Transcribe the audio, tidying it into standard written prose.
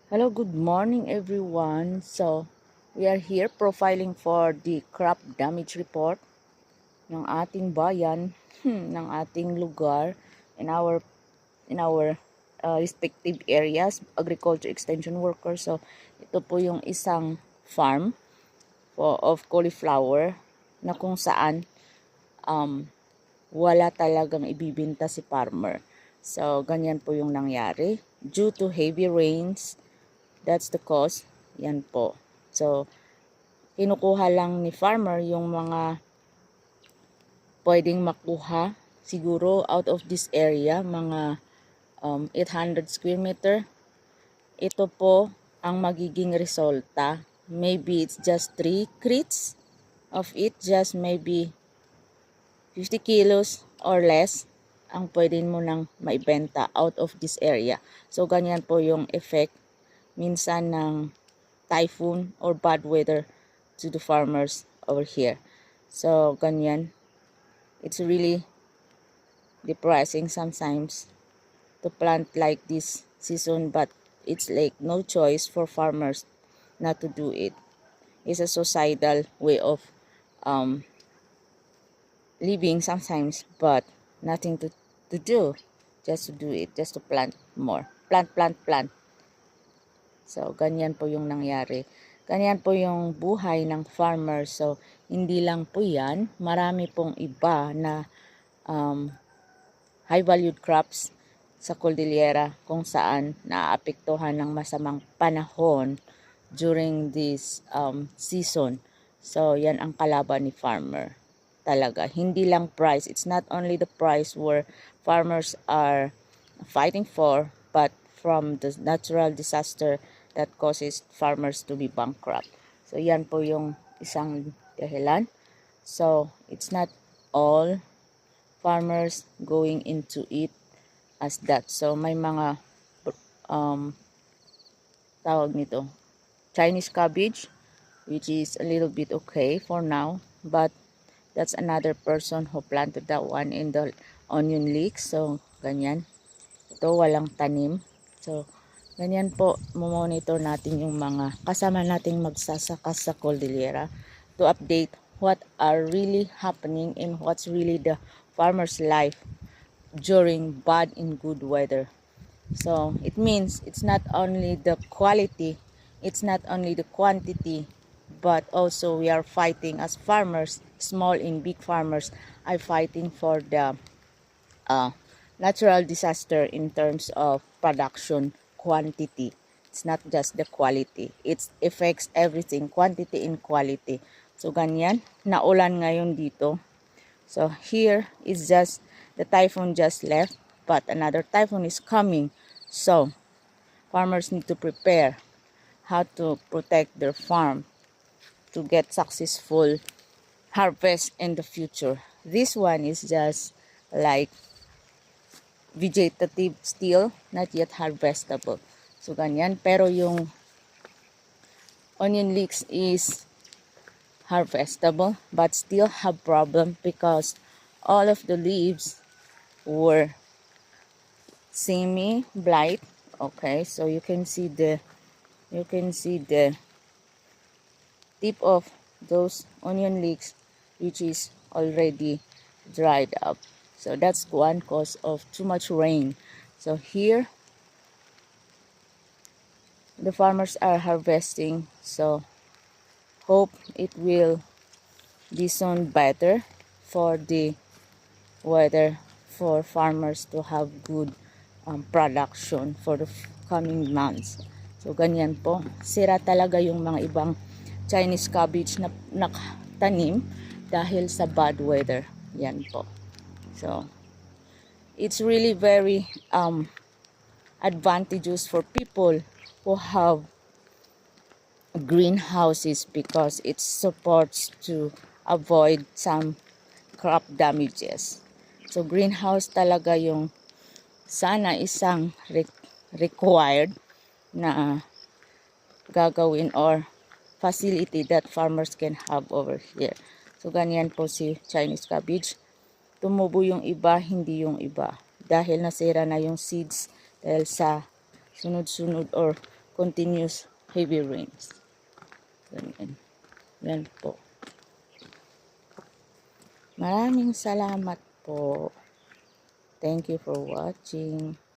Hello, good morning everyone. So, we are here profiling for the crop damage report ng ating bayan, ng ating lugar in our respective areas, agriculture extension workers. So, ito po yung isang farm of cauliflower na kung saan wala talagang ibibinta si farmer. So, ganyan po yung nangyari. Due to heavy rains, that's the cause. Yan po. So, kinukuha lang ni farmer yung mga pwedeng makuha. Siguro out of this area, mga 800 square meter. Ito po ang magiging resulta. Maybe it's just 3 crates of it. Just maybe 50 kilos or less ang pwede mo nang maibenta out of this area. So, ganyan po yung effect minsan ng typhoon or bad weather to the farmers over here. So, ganyan. It's really depressing sometimes to plant like this season, but it's like no choice for farmers not to do it. It's a societal way of living sometimes, but nothing to do. Just to do it, just to plant more. Plant. So, ganyan po yung nangyari. Ganyan po yung buhay ng farmer. So, hindi lang po yan. Marami pong iba na high-valued crops sa Cordillera kung saan naaapektuhan ng masamang panahon during this season. So, yan ang kalaban ni farmer. Talaga. Hindi lang price. It's not only the price where farmers are fighting for, but from the natural disaster that causes farmers to be bankrupt. So, yan po yung isang dahilan. So, it's not all farmers going into it as that. So, may mga tawag nito, Chinese cabbage, which is a little bit okay for now. But, that's another person who planted that one in the onion leeks. So, ganyan. Ito, walang tanim. So, ganyan po, monitor natin yung mga kasama nating magsasaka sa Cordillera to update what are really happening and what's really the farmer's life during bad and good weather. So, it means it's not only the quality, it's not only the quantity, but also we are fighting as farmers, small and big farmers are fighting for the natural disaster in terms of production quantity. It's not just the quality. It affects everything, quantity and quality. So, ganyan. Naulan ngayon dito. So, here is just, the typhoon just left, but another typhoon is coming. So, farmers need to prepare how to protect their farm to get successful harvest in the future. This one is just like vegetative still, not yet harvestable. So, ganyan. Pero yung onion leeks is harvestable, but still have problem because all of the leaves were semi-blight. Okay, so you can see the tip of those onion leeks, which is already dried up. So that's one cause of too much rain. So here, the farmers are harvesting. So hope it will be soon better for the weather for farmers to have good production for the coming months. So ganyan po. Sira talaga yung mga ibang Chinese cabbage na nakatanim dahil sa bad weather. Yan po. So, it's really very advantageous for people who have greenhouses because it supports to avoid some crop damages. So, greenhouse talaga yung sana isang required na gagawin or facility that farmers can have over here. So, ganyan po si Chinese cabbage. Tumubo yung iba, hindi yung iba. Dahil nasira na yung seeds dahil sa sunod-sunod or continuous heavy rains. Ganyan. Yan po. Maraming salamat po. Thank you for watching.